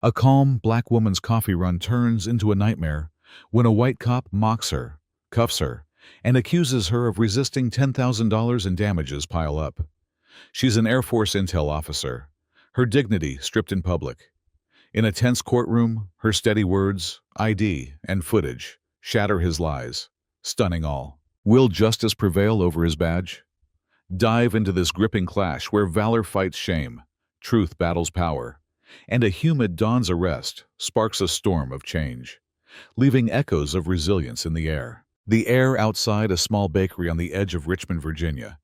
A calm, black woman's coffee run turns into a nightmare when a white cop mocks her, cuffs her, and accuses her of resisting $10,000 in damages pile up. She's an Air Force intel officer, her dignity stripped in public. In a tense courtroom, her steady words, ID, and footage shatter his lies, stunning all. Will justice prevail over his badge? Dive into this gripping clash where valor fights shame, truth battles power, and a humid dawn's arrest sparks a storm of change, leaving echoes of resilience in the air. The air outside a small bakery on the edge of Richmond, Virginia,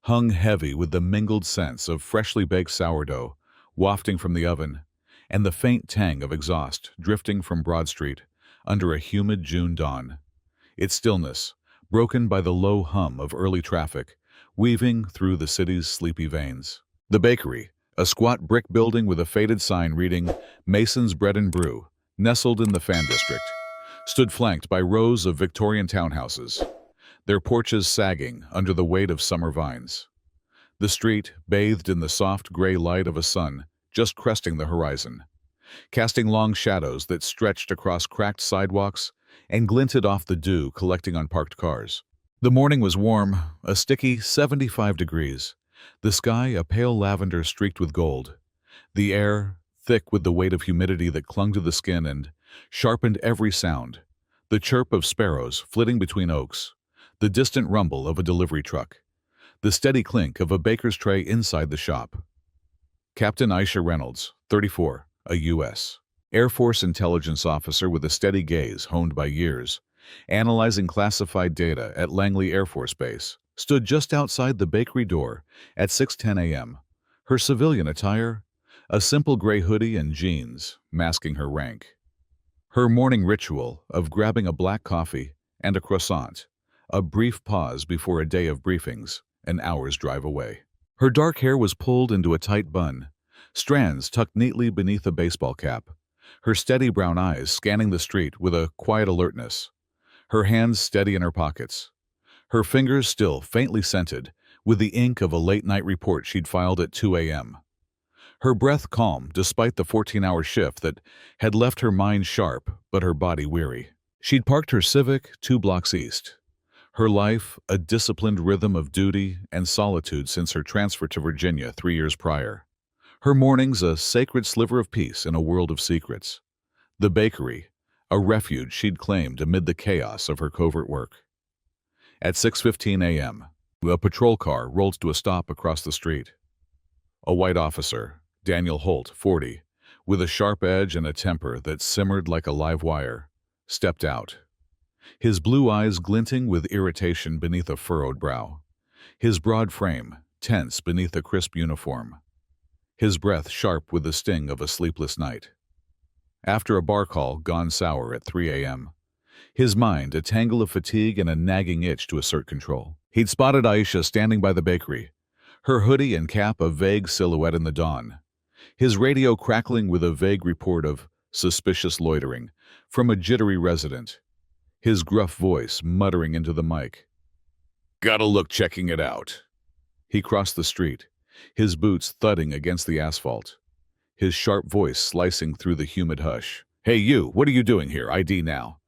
hung heavy with the mingled scents of freshly baked sourdough wafting from the oven and the faint tang of exhaust drifting from Broad Street under a humid June dawn. Its stillness, broken by the low hum of early traffic, weaving through the city's sleepy veins. The bakery, a squat brick building with a faded sign reading Mason's Bread and Brew, nestled in the Fan District, stood flanked by rows of Victorian townhouses, their porches sagging under the weight of summer vines. The street bathed in the soft gray light of a sun just cresting the horizon, casting long shadows that stretched across cracked sidewalks and glinted off the dew collecting on parked cars. The morning was warm, a sticky 75 degrees, the sky a pale lavender streaked with gold, the air thick with the weight of humidity that clung to the skin and sharpened every sound, the chirp of sparrows flitting between oaks, the distant rumble of a delivery truck, the steady clink of a baker's tray inside the shop. Captain Aisha Reynolds, 34, a U.S. Air Force intelligence officer with a steady gaze honed by years, analyzing classified data at Langley Air Force Base, stood just outside the bakery door at 6:10 a.m., her civilian attire, a simple gray hoodie and jeans, masking her rank. Her morning ritual of grabbing a black coffee and a croissant, a brief pause before a day of briefings, an hour's drive away. Her dark hair was pulled into a tight bun, strands tucked neatly beneath a baseball cap, her steady brown eyes scanning the street with a quiet alertness, her hands steady in her pockets, her fingers still faintly scented with the ink of a late-night report she'd filed at 2 a.m. Her breath calm despite the 14-hour shift that had left her mind sharp but her body weary. She'd parked her Civic 2 blocks east, her life a disciplined rhythm of duty and solitude since her transfer to Virginia 3 years prior. Her mornings a sacred sliver of peace in a world of secrets. The bakery, a refuge she'd claimed amid the chaos of her covert work. At 6:15 a.m., a patrol car rolled to a stop across the street. A white officer, Daniel Holt, 40, with a sharp edge and a temper that simmered like a live wire, stepped out, his blue eyes glinting with irritation beneath a furrowed brow, his broad frame tense beneath a crisp uniform, his breath sharp with the sting of a sleepless night. After a bar call gone sour at 3 a.m., his mind a tangle of fatigue and a nagging itch to assert control. He'd spotted Aisha standing by the bakery, her hoodie and cap a vague silhouette in the dawn, his radio crackling with a vague report of suspicious loitering from a jittery resident, his gruff voice muttering into the mic. "Gotta look checking it out." He crossed the street, his boots thudding against the asphalt, his sharp voice slicing through the humid hush. "Hey you, what are you doing here? ID now."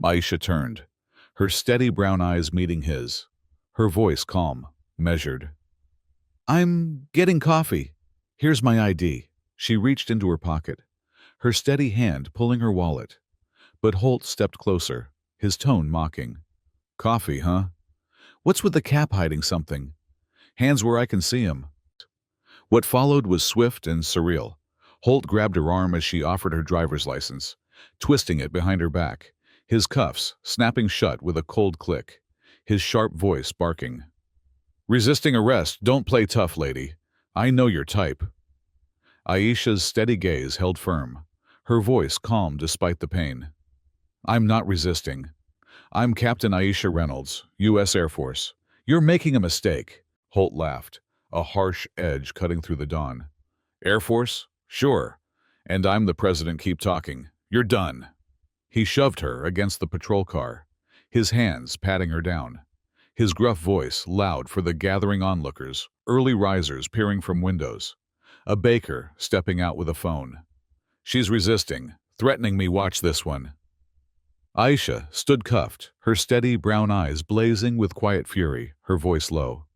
Aisha turned, her steady brown eyes meeting his, her voice calm, measured. "I'm getting coffee. Here's my ID." She reached into her pocket, her steady hand pulling her wallet. But Holt stepped closer, his tone mocking. "Coffee, huh? What's with the cap hiding something? Hands where I can see 'em." What followed was swift and surreal. Holt grabbed her arm as she offered her driver's license, twisting it behind her back, his cuffs snapping shut with a cold click, his sharp voice barking. "Resisting arrest, don't play tough, lady. I know your type." Aisha's steady gaze held firm, her voice calm despite the pain. "I'm not resisting. I'm Captain Aisha Reynolds, U.S. Air Force. You're making a mistake." Holt laughed, a harsh edge cutting through the dawn. "Air Force? Sure. And I'm the president. Keep talking. You're done." He shoved her against the patrol car, his hands patting her down, his gruff voice loud for the gathering onlookers, early risers peering from windows, a baker stepping out with a phone. She's resisting, threatening me. Watch this one. Aisha stood cuffed, her steady brown eyes blazing with quiet fury, her voice low.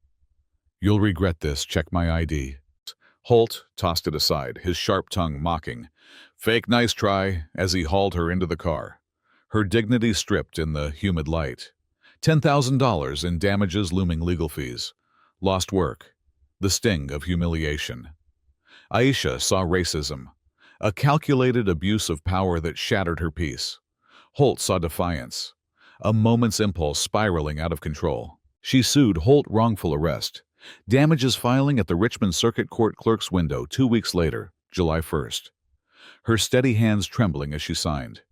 You'll regret this. Check my ID. Holt tossed it aside, his sharp tongue mocking. Fake nice try, as he hauled her into the car. Her dignity stripped in the humid light. $10,000 in damages, looming legal fees. Lost work. The sting of humiliation. Aisha saw racism, a calculated abuse of power that shattered her peace. Holt saw defiance, a moment's impulse spiraling out of control. She sued Holt wrongful arrest, damages filing at the Richmond Circuit Court clerk's window 2 weeks later, July 1st. Her steady hands trembling as she signed.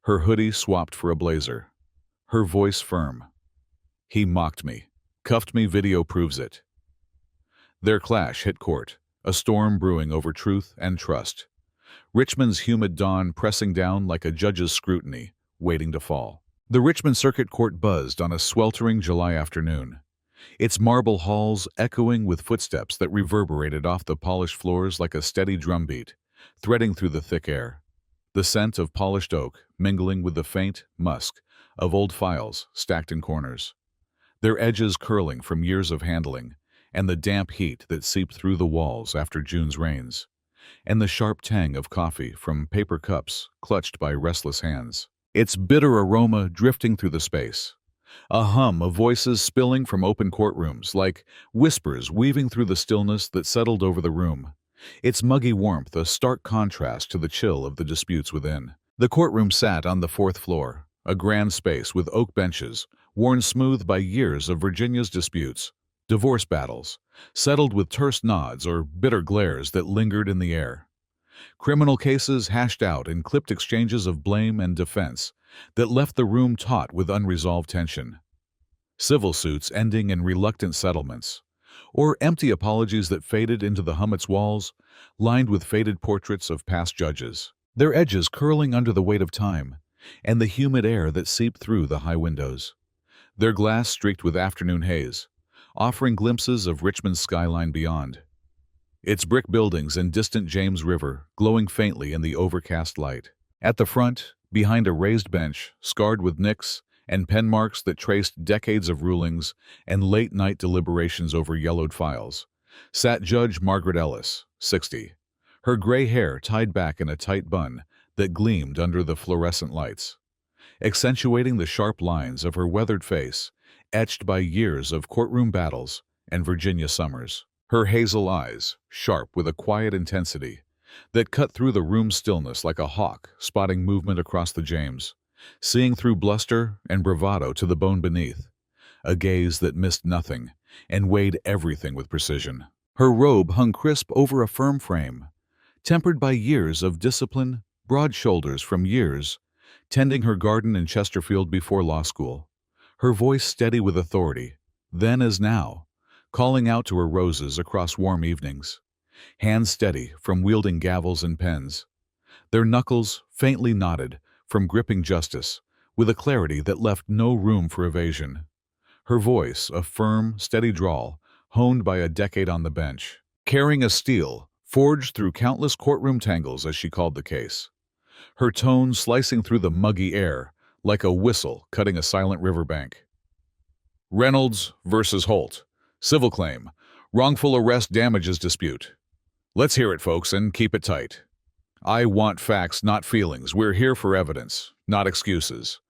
Her hoodie swapped for a blazer. Her voice firm. He mocked me, cuffed me, video proves it. Their clash hit court, a storm brewing over truth and trust. Richmond's humid dawn pressing down like a judge's scrutiny, waiting to fall. The Richmond Circuit Court buzzed on a sweltering July afternoon, its marble halls echoing with footsteps that reverberated off the polished floors like a steady drumbeat, threading through the thick air. The scent of polished oak mingling with the faint musk of old files stacked in corners, their edges curling from years of handling, and the damp heat that seeped through the walls after June's rains, and the sharp tang of coffee from paper cups clutched by restless hands, its bitter aroma drifting through the space. A hum of voices spilling from open courtrooms, like whispers weaving through the stillness that settled over the room, its muggy warmth a stark contrast to the chill of the disputes within. The courtroom sat on the 4th floor, a grand space with oak benches, worn smooth by years of Virginia's disputes, divorce battles, settled with terse nods or bitter glares that lingered in the air. Criminal cases hashed out in clipped exchanges of blame and defense that left the room taut with unresolved tension. Civil suits ending in reluctant settlements, or empty apologies that faded into the humid's walls, lined with faded portraits of past judges, their edges curling under the weight of time and the humid air that seeped through the high windows, their glass streaked with afternoon haze, offering glimpses of Richmond's skyline beyond, its brick buildings and distant James River glowing faintly in the overcast light. At the front, behind a raised bench, scarred with nicks and pen marks that traced decades of rulings and late-night deliberations over yellowed files, sat Judge Margaret Ellis, 60, her gray hair tied back in a tight bun that gleamed under the fluorescent lights, accentuating the sharp lines of her weathered face, etched by years of courtroom battles and Virginia summers. Her hazel eyes, sharp with a quiet intensity, that cut through the room's stillness like a hawk spotting movement across the James, seeing through bluster and bravado to the bone beneath, a gaze that missed nothing and weighed everything with precision. Her robe hung crisp over a firm frame, tempered by years of discipline, broad shoulders from years, tending her garden in Chesterfield before law school, her voice steady with authority, then as now, calling out to her roses across warm evenings, hands steady from wielding gavels and pens, their knuckles faintly knotted from gripping justice with a clarity that left no room for evasion. Her voice a firm, steady drawl, honed by a decade on the bench, carrying a steel forged through countless courtroom tangles as she called the case, her tone slicing through the muggy air like a whistle cutting a silent riverbank. Reynolds versus Holt. Civil claim. Wrongful arrest damages dispute. Let's hear it, folks, and keep it tight. I want facts, not feelings. We're here for evidence, not excuses.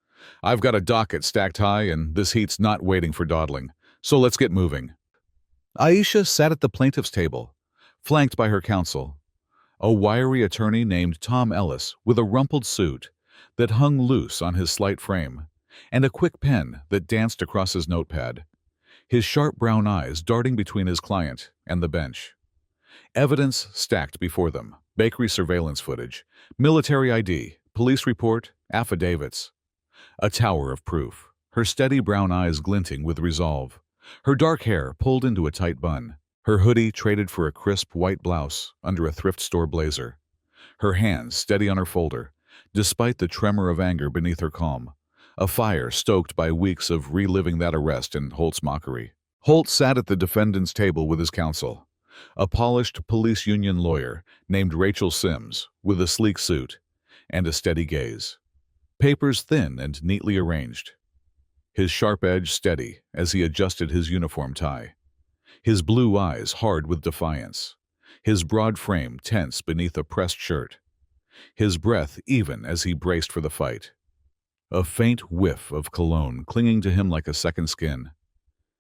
I've got a docket stacked high, and this heat's not waiting for dawdling. So let's get moving. Aisha sat at the plaintiff's table, flanked by her counsel, a wiry attorney named Tom Ellis with a rumpled suit that hung loose on his slight frame, and a quick pen that danced across his notepad, his sharp brown eyes darting between his client and the bench. Evidence stacked before them, bakery surveillance footage, military ID, police report, affidavits. A tower of proof, her steady brown eyes glinting with resolve, her dark hair pulled into a tight bun, her hoodie traded for a crisp white blouse under a thrift store blazer, her hands steady on her folder, despite the tremor of anger beneath her calm, a fire stoked by weeks of reliving that arrest and Holt's mockery. Holt sat at the defendant's table with his counsel, A polished police union lawyer named Rachel Sims, with a sleek suit and a steady gaze. Papers thin and neatly arranged. His sharp edge steady as he adjusted his uniform tie. His blue eyes hard with defiance. His broad frame tense beneath a pressed shirt. His breath even as he braced for the fight. A faint whiff of cologne clinging to him like a second skin.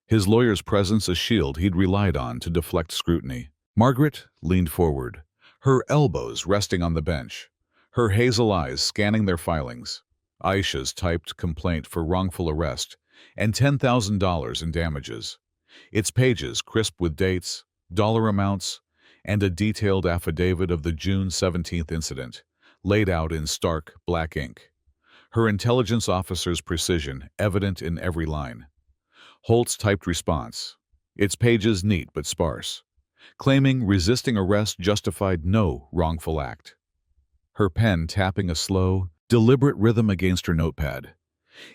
His lawyer's presence a shield he'd relied on to deflect scrutiny. Margaret leaned forward, her elbows resting on the bench, her hazel eyes scanning their filings. Aisha's typed complaint for wrongful arrest and $10,000 in damages. Its pages crisp with dates, dollar amounts, and a detailed affidavit of the June 17th incident, laid out in stark black ink. Her intelligence officer's precision evident in every line. Holt's typed response, its pages neat but sparse, claiming resisting arrest justified no wrongful act. Her pen tapping a slow, deliberate rhythm against her notepad.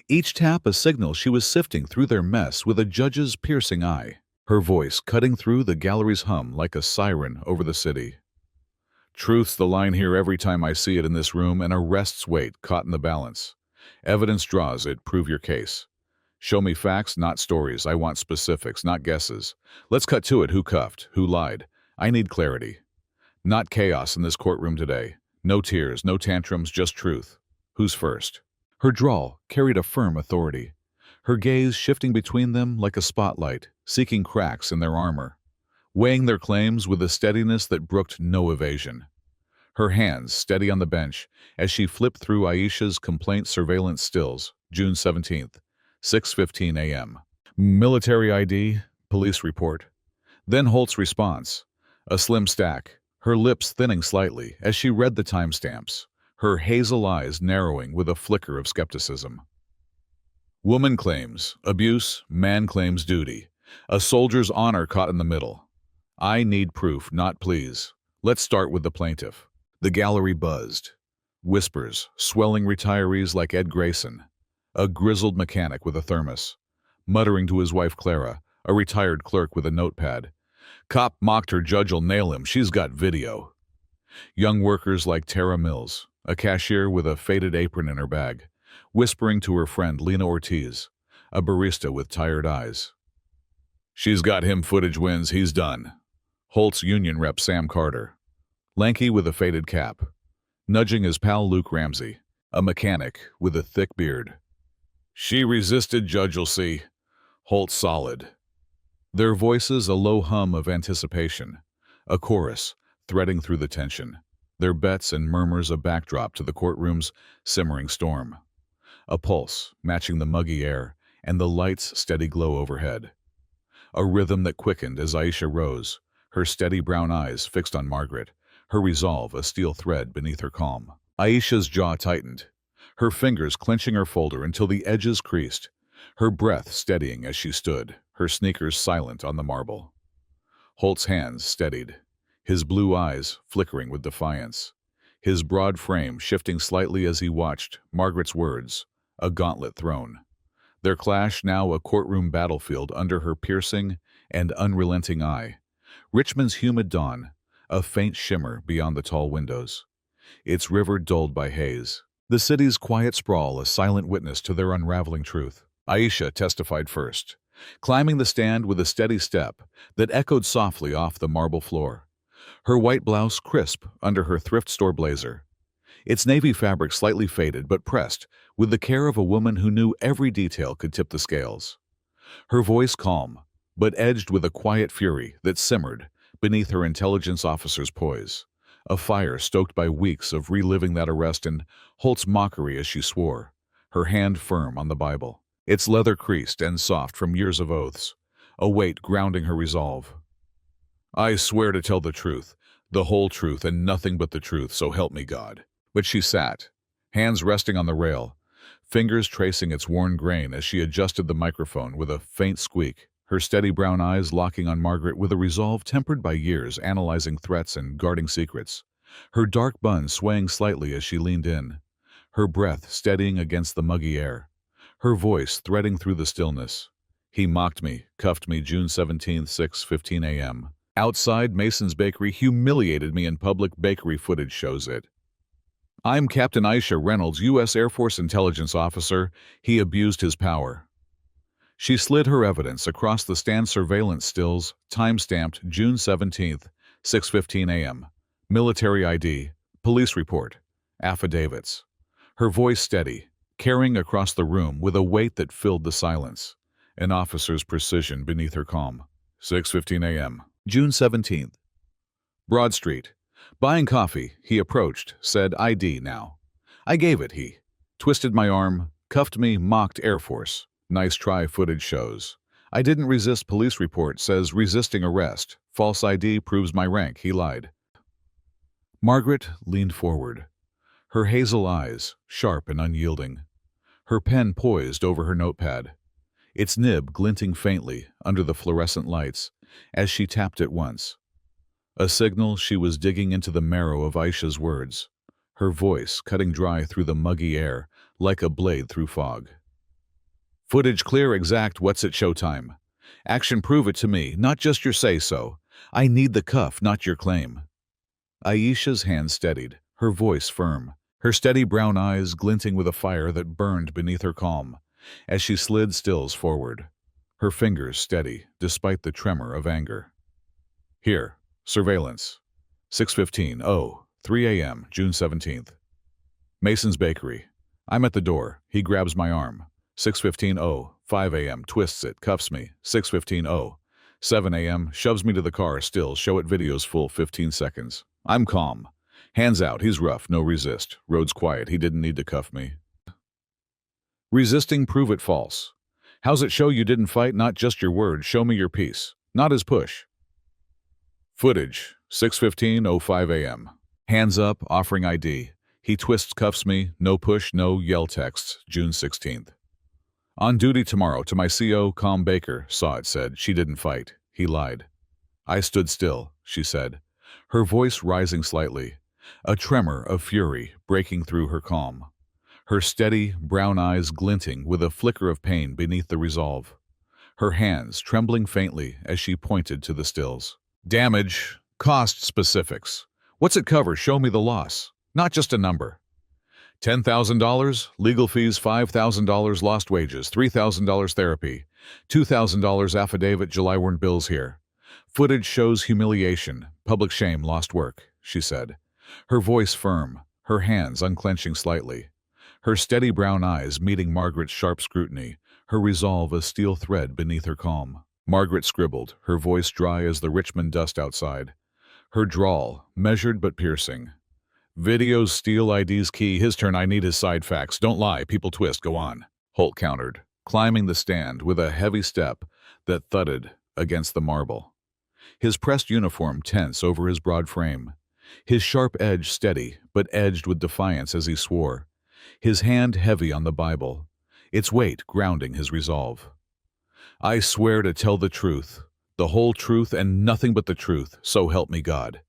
Each tap a signal she was sifting through their mess with a judge's piercing eye, her voice cutting through the gallery's hum like a siren over the city. Truth's the line here every time I see it in this room, and arrest's weight caught in the balance. Evidence draws it, prove your case. Show me facts, not stories. I want specifics, not guesses. Let's cut to it. Who cuffed? Who lied? I need clarity. Not chaos in this courtroom today. No tears, no tantrums, just truth. Who's first? Her drawl carried a firm authority, her gaze shifting between them like a spotlight, seeking cracks in their armor, weighing their claims with a steadiness that brooked no evasion. Her hands steady on the bench as she flipped through Aisha's complaint surveillance stills, June 17th, 6:15 a.m. Military ID, police report. Then Holt's response, a slim stack, her lips thinning slightly as she read the timestamps, her hazel eyes narrowing with a flicker of skepticism. Woman claims abuse, man claims duty. A soldier's honor caught in the middle. I need proof, not pleas. Let's start with the plaintiff. The gallery buzzed. Whispers, swelling retirees like Ed Grayson, a grizzled mechanic with a thermos, muttering to his wife Clara, a retired clerk with a notepad. Cop mocked her, judge'll nail him, she's got video. Young workers like Tara Mills, a cashier with a faded apron in her bag, whispering to her friend Lena Ortiz, a barista with tired eyes. She's got him, footage wins, he's done. Holt's union rep Sam Carter, lanky with a faded cap, nudging his pal Luke Ramsey, a mechanic with a thick beard. She resisted, judge'll see. Holt solid. Their voices a low hum of anticipation, a chorus threading through the tension, their bets and murmurs a backdrop to the courtroom's simmering storm. A pulse matching the muggy air and the light's steady glow overhead. A rhythm that quickened as Aisha rose, her steady brown eyes fixed on Margaret, her resolve a steel thread beneath her calm. Aisha's jaw tightened, her fingers clenching her folder until the edges creased, her breath steadying as she stood, her sneakers silent on the marble. Holt's hands steadied, his blue eyes flickering with defiance, his broad frame shifting slightly as he watched Margaret's words, a gauntlet thrown. Their clash now a courtroom battlefield under her piercing and unrelenting eye. Richmond's humid dawn, a faint shimmer beyond the tall windows, its river dulled by haze. The city's quiet sprawl a silent witness to their unraveling truth. Aisha testified first, climbing the stand with a steady step that echoed softly off the marble floor. Her white blouse crisp under her thrift store blazer, its navy fabric slightly faded but pressed with the care of a woman who knew every detail could tip the scales. Her voice calm, but edged with a quiet fury that simmered beneath her intelligence officer's poise, a fire stoked by weeks of reliving that arrest and Holt's mockery as she swore, her hand firm on the Bible, its leather creased and soft from years of oaths, a weight grounding her resolve. I swear to tell the truth, the whole truth and nothing but the truth, so help me God. But she sat, hands resting on the rail, fingers tracing its worn grain as she adjusted the microphone with a faint squeak, her steady brown eyes locking on Margaret with a resolve tempered by years analyzing threats and guarding secrets, her dark bun swaying slightly as she leaned in, her breath steadying against the muggy air, her voice threading through the stillness. He mocked me, cuffed me June 17th, 6:15 a.m. Outside Mason's bakery humiliated me in public. Bakery footage shows it. I'm Captain Aisha Reynolds, U.S. Air Force intelligence officer. He abused his power. She slid her evidence across the stand. Surveillance stills, time-stamped June 17th, 6:15 a.m. Military ID, police report, affidavits. Her voice steady, carrying across the room with a weight that filled the silence. An officer's precision beneath her calm. 6:15 a.m. June 17th. Broad Street. Buying coffee, he approached, said ID now. I gave it, he twisted my arm, cuffed me, mocked Air Force. Nice try, footage shows. I didn't resist, police report says resisting arrest. False ID proves my rank, he lied. Margaret leaned forward, her hazel eyes sharp and unyielding, her pen poised over her notepad, its nib glinting faintly under the fluorescent lights as she tapped it once. A signal she was digging into the marrow of Aisha's words, her voice cutting dry through the muggy air like a blade through fog. Footage clear, exact, what's it, showtime? Action, prove it to me, not just your say-so. I need the cuff, not your claim. Aisha's hand steadied, her voice firm, her steady brown eyes glinting with a fire that burned beneath her calm, as she slid stills forward, her fingers steady despite the tremor of anger. Here, surveillance. 6:15, 3 a.m., June 17th. Mason's bakery. I'm at the door. He grabs my arm. 6:15, 5 a.m., twists it, cuffs me. 6:15, 7 a.m., shoves me to the car, still, show it, videos full, 15 seconds. I'm calm. Hands out, he's rough, no resist. Road's quiet, he didn't need to cuff me. Resisting, prove it, false. How's it show you didn't fight, not just your word, show me your piece. Not his push. Footage, 6:15, 5 a.m. Hands up, offering ID. He twists, cuffs me, no push, no yell texts, June 16th. On duty tomorrow, to my CO, calm Baker, saw it, said, she didn't fight. He lied. I stood still, she said, her voice rising slightly, a tremor of fury breaking through her calm, her steady, brown eyes glinting with a flicker of pain beneath the resolve, her hands trembling faintly as she pointed to the stills. Damage, cost specifics. What's it cover? Show me the loss, not just a number. $10,000, legal fees $5,000, lost wages $3,000, therapy $2,000, affidavit, July weren't bills here. Footage shows humiliation, public shame, lost work, she said, her voice firm, her hands unclenching slightly, her steady brown eyes meeting Margaret's sharp scrutiny, her resolve a steel thread beneath her calm. Margaret scribbled, her voice dry as the Richmond dust outside, her drawl measured but piercing. Videos, steal, IDs key, his turn, I need his side facts, don't lie, people twist, go on. Holt countered, climbing the stand with a heavy step that thudded against the marble. His pressed uniform tense over his broad frame, his sharp edge steady but edged with defiance as he swore, his hand heavy on the Bible, its weight grounding his resolve. I swear to tell the truth, the whole truth and nothing but the truth, so help me God.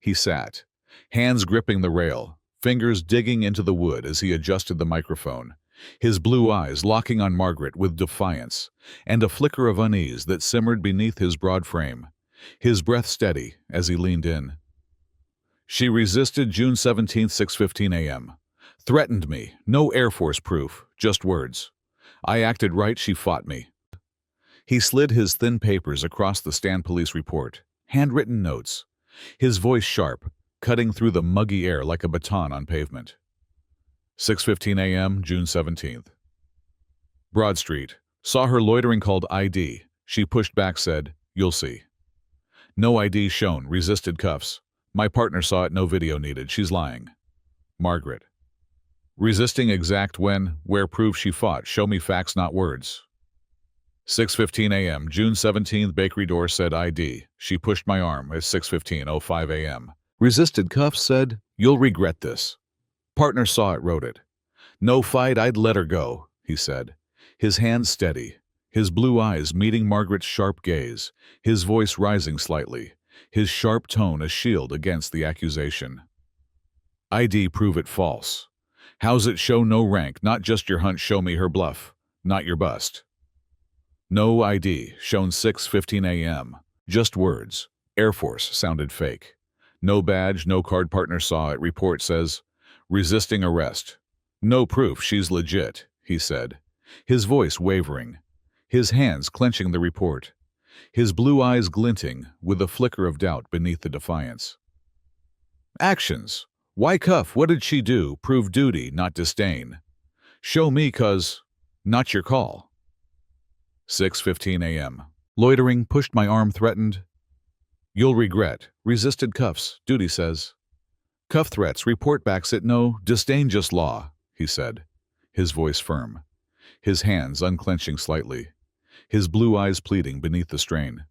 He sat, hands gripping the rail, fingers digging into the wood as he adjusted the microphone, his blue eyes locking on Margaret with defiance and a flicker of unease that simmered beneath his broad frame, his breath steady as he leaned in. She resisted, June 17th, 6:15 a.m. Threatened me, no Air Force proof, just words. I acted right, she fought me. He slid his thin papers across the stand, police report, handwritten notes, his voice sharp, cutting through the muggy air like a baton on pavement. 6:15 a.m., June 17th. Broad Street. Saw her loitering, called ID. She pushed back, said, you'll see. No ID shown, resisted, cuffs. My partner saw it, no video needed, she's lying. Margaret. Resisting, exact, when, where, prove she fought, show me facts, not words. 6:15 a.m., June 17th, bakery door, said ID. She pushed my arm at 6:15, 5 a.m. Resisted, cuffs, said, you'll regret this. Partner saw it, wrote it. No fight, I'd let her go, he said, his hands steady, his blue eyes meeting Margaret's sharp gaze, his voice rising slightly, his sharp tone a shield against the accusation. ID, prove it, false. How's it show no rank, not just your hunch, show me her bluff, not your bust. No ID, shown 6:15 a.m. Just words. Air Force sounded fake. No badge, no card partner saw it. Report says, resisting arrest. No proof she's legit, he said, his voice wavering, his hands clenching the report, his blue eyes glinting with a flicker of doubt beneath the defiance. Actions. Why cuff? What did she do? Prove duty, not disdain. Show me, cuz not your call. 6:15 a.m. Loitering, pushed my arm, threatened. You'll regret. Resisted cuffs, duty says. Cuff threats, report backs it, no, disdain just law, he said, his voice firm, his hands unclenching slightly, his blue eyes pleading beneath the strain.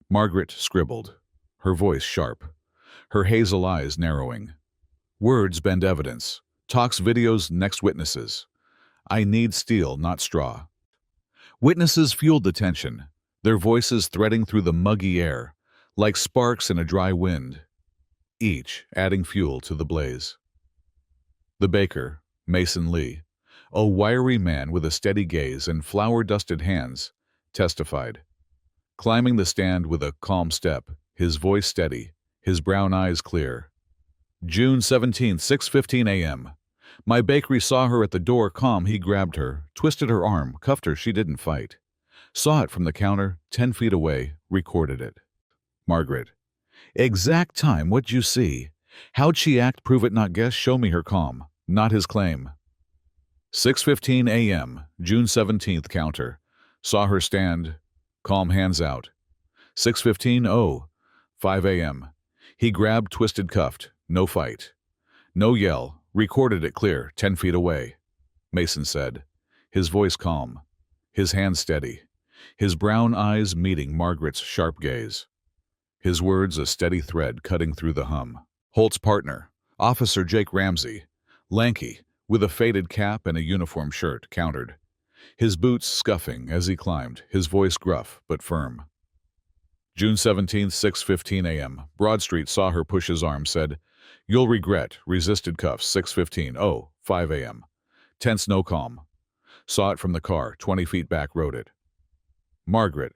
Margaret scribbled, her voice sharp, her hazel eyes narrowing. Words bend evidence. Talks, videos, next witnesses. I need steel, not straw. Witnesses fueled the tension, their voices threading through the muggy air, like sparks in a dry wind, each adding fuel to the blaze. The baker, Mason Lee, a wiry man with a steady gaze and flour-dusted hands, testified, climbing the stand with a calm step, his voice steady, his brown eyes clear. June 17, 6:15 a.m. My bakery saw her at the door, calm. He grabbed her, twisted her arm, cuffed her. She didn't fight. Saw it from the counter, 10 feet away, recorded it. Margaret. Exact time, what'd you see? How'd she act? Prove it, not guess. Show me her calm, not his claim. 6:15 a.m., June 17th counter. Saw her stand, calm, hands out. 6:15, 5 a.m. He grabbed, twisted, cuffed. No fight. No yell. Recorded it clear, 10 feet away. Mason said, his voice calm, his hands steady, his brown eyes meeting Margaret's sharp gaze. His words a steady thread cutting through the hum. Holt's partner, Officer Jake Ramsey, lanky, with a faded cap and a uniform shirt, countered. His boots scuffing as he climbed, his voice gruff but firm. June 17, 6:15 a.m. Broad Street saw her push his arm, said, you'll regret, resisted cuffs, 6:15, 5 a.m. Tense, no calm. Saw it from the car, 20 feet back, wrote it. Margaret.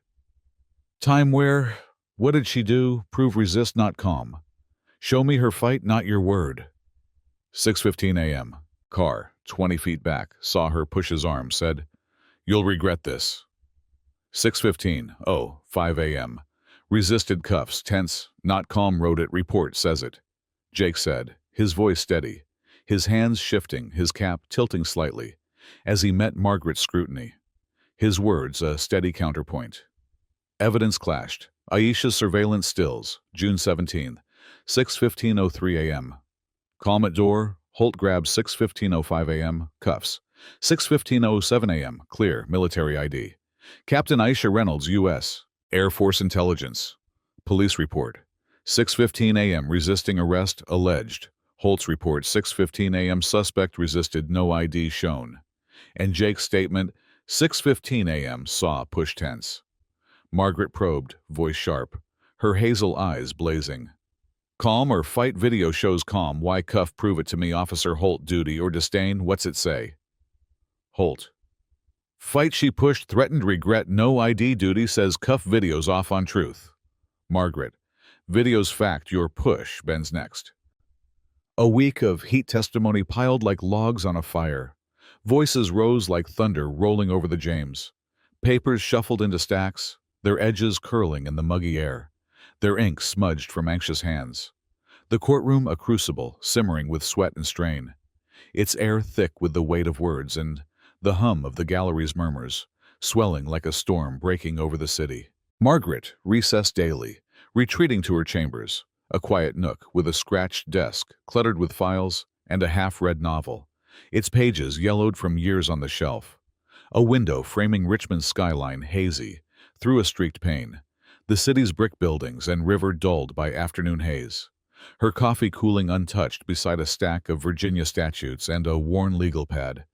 Time where, what did she do? Prove, resist, not calm. Show me her fight, not your word. 6:15 a.m. Car, 20 feet back, saw her push his arm, said, you'll regret this. 6:15, 5 a.m. Resisted cuffs, tense, not calm, wrote it. Report says it. Jake said, his voice steady, his hands shifting, his cap tilting slightly, as he met Margaret's scrutiny. His words a steady counterpoint. Evidence clashed. Aisha's surveillance stills, June 17th, 6:15:03 a.m. Calm at door, Holt grabs 6:15:05 a.m., cuffs. 6:15:07 a.m., clear, military ID. Captain Aisha Reynolds, U.S., Air Force Intelligence. Police report. 6:15 a.m. resisting arrest, alleged. Holt's report, 6:15 a.m. suspect resisted, no ID shown. And Jake's statement, 6:15 a.m. saw push tense. Margaret probed, voice sharp, her hazel eyes blazing. Calm or fight? Video shows calm. Why cuff? Prove it to me. Officer Holt. Duty or disdain? What's it say? Holt. Fight. She pushed, threatened, regret, no ID. Duty says cuff. Videos off on truth. Margaret. Videos fact. Your push. Ben's next. A week of heat testimony piled like logs on a fire. Voices rose like thunder rolling over the James. Papers shuffled into stacks, their edges curling in the muggy air, their ink smudged from anxious hands. The courtroom a crucible, simmering with sweat and strain, its air thick with the weight of words and the hum of the gallery's murmurs, swelling like a storm breaking over the city. Margaret recessed daily, retreating to her chambers, a quiet nook with a scratched desk cluttered with files and a half-read novel, its pages yellowed from years on the shelf. A window framing Richmond's skyline hazy, through a streaked pane, the city's brick buildings and river dulled by afternoon haze. Her coffee cooling untouched beside a stack of Virginia statutes and a worn legal pad,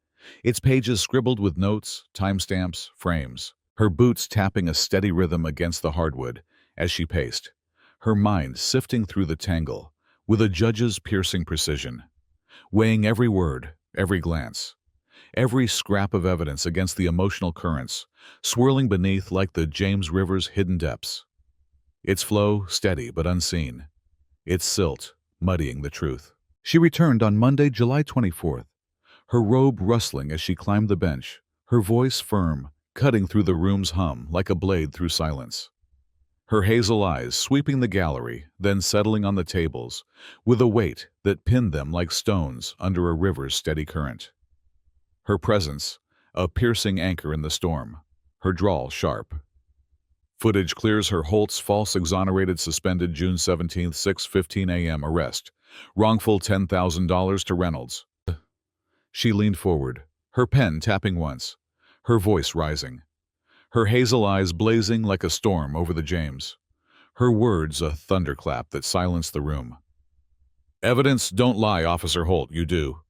its pages scribbled with notes, timestamps, frames, her boots tapping a steady rhythm against the hardwood as she paced, her mind sifting through the tangle with a judge's piercing precision, weighing every word, every glance, every scrap of evidence against the emotional currents swirling beneath like the James River's hidden depths. Its flow steady but unseen. Its silt muddying the truth. She returned on Monday, July 24th, her robe rustling as she climbed the bench, her voice firm, cutting through the room's hum like a blade through silence. Her hazel eyes sweeping the gallery, then settling on the tables, with a weight that pinned them like stones under a river's steady current. Her presence, a piercing anchor in the storm, her drawl sharp. Footage clears her Holt's false exonerated suspended June 17, 6:15 a.m. arrest. Wrongful $10,000 to Reynolds. She leaned forward, her pen tapping once, her voice rising. Her hazel eyes blazing like a storm over the James. Her words a thunderclap that silenced the room. Evidence don't lie, Officer Holt, you do.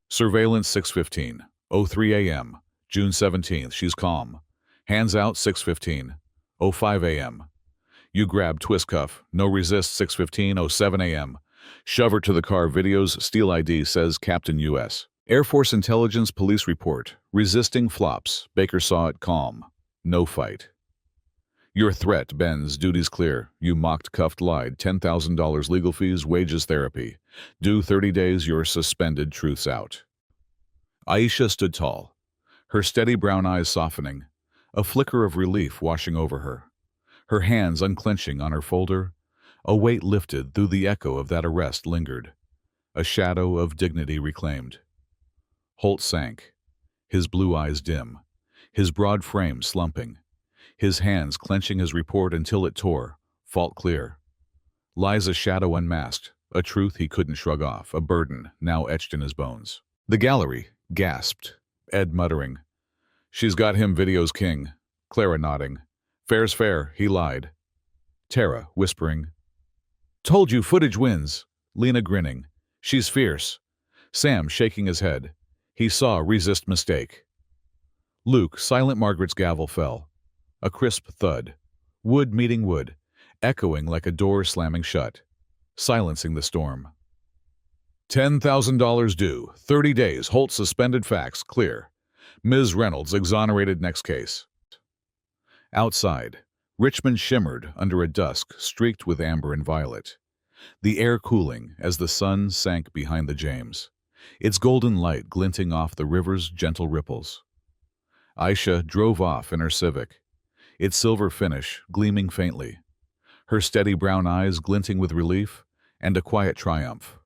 Surveillance 6:15:03 a.m. June 17th, she's calm. Hands out 6:15:05 a.m. You grab twist cuff, no resist 6:15:07 a.m. Shove her to the car, videos, Steel ID says Captain U.S. Air Force Intelligence Police Report, resisting flops, Baker saw it calm. No fight. Your threat bends, duties clear. You mocked, cuffed, lied, $10,000 legal fees, wages, therapy. Due 30 days, you're suspended, truth's out. Aisha stood tall, her steady brown eyes softening, a flicker of relief washing over her. Her hands unclenching on her folder, a weight lifted through the echo of that arrest lingered, a shadow of dignity reclaimed. Holt sank, his blue eyes dim, his broad frame slumping, his hands clenching his report until it tore, fault clear. Lies a shadow unmasked, a truth he couldn't shrug off, a burden now etched in his bones. The gallery gasped, Ed muttering, "She's got him, video's king." Clara nodding, "Fair's fair, he lied." Tara whispering, "Told you footage wins." Lena grinning, "She's fierce." Sam shaking his head, he saw resist mistake. Luke, silent. Margaret's gavel fell. A crisp thud, wood meeting wood, echoing like a door slamming shut, silencing the storm. $10,000 due, 30 days, Holt suspended, facts clear. Ms. Reynolds exonerated, next case. Outside, Richmond shimmered under a dusk streaked with amber and violet, the air cooling as the sun sank behind the James, its golden light glinting off the river's gentle ripples. Aisha drove off in her Civic, its silver finish gleaming faintly, her steady brown eyes glinting with relief and a quiet triumph.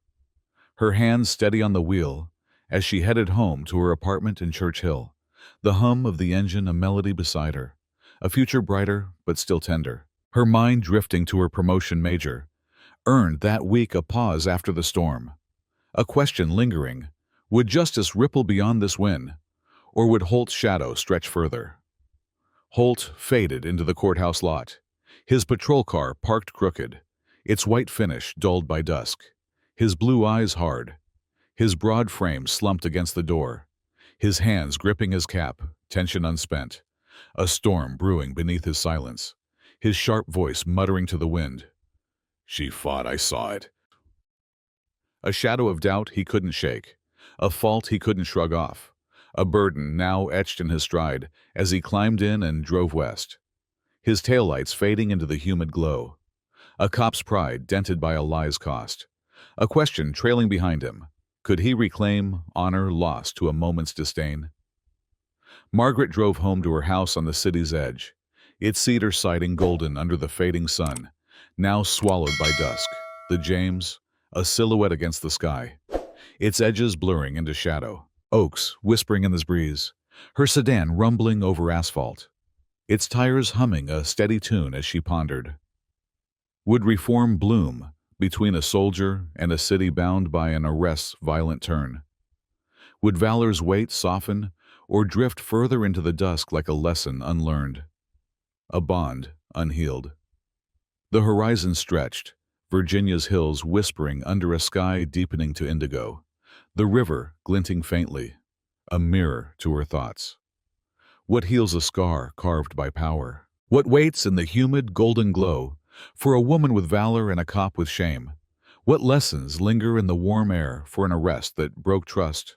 Her hands steady on the wheel as she headed home to her apartment in Church Hill, the hum of the engine a melody beside her, a future brighter but still tender. Her mind drifting to her promotion major, earned that week a pause after the storm. A question lingering, would justice ripple beyond this win, or would Holt's shadow stretch further? Holt faded into the courthouse lot, his patrol car parked crooked, its white finish dulled by dusk, his blue eyes hard, his broad frame slumped against the door, his hands gripping his cap, tension unspent, a storm brewing beneath his silence, his sharp voice muttering to the wind. "She fought, I saw it." A shadow of doubt he couldn't shake, a fault he couldn't shrug off, a burden now etched in his stride as he climbed in and drove west, his taillights fading into the humid glow, a cop's pride dented by a lie's cost, a question trailing behind him. Could he reclaim honor lost to a moment's disdain? Margaret drove home to her house on the city's edge, its cedar siding golden under the fading sun, now swallowed by dusk, the James, a silhouette against the sky, its edges blurring into shadow, oaks whispering in the breeze, her sedan rumbling over asphalt, its tires humming a steady tune as she pondered. Would reform bloom between a soldier and a city bound by an arrest's violent turn? Would valor's weight soften or drift further into the dusk like a lesson unlearned, a bond unhealed? The horizon stretched, Virginia's hills whispering under a sky deepening to indigo, the river glinting faintly, a mirror to her thoughts. What heals a scar carved by power? What waits in the humid golden glow for a woman with valor and a cop with shame? What lessons linger in the warm air for an arrest that broke trust,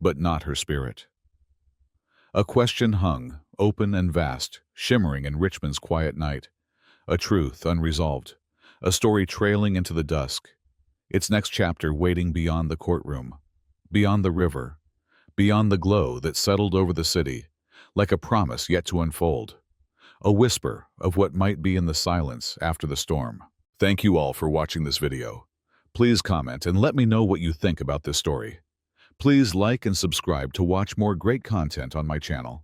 but not her spirit? A question hung, open and vast, shimmering in Richmond's quiet night, A truth unresolved. A story trailing into the dusk. Its next chapter waiting beyond the courtroom. Beyond the river. Beyond the glow that settled over the city, like a promise yet to unfold. A whisper of what might be in the silence after the storm. Thank you all for watching this video. Please comment and let me know what you think about this story. Please like and subscribe to watch more great content on my channel.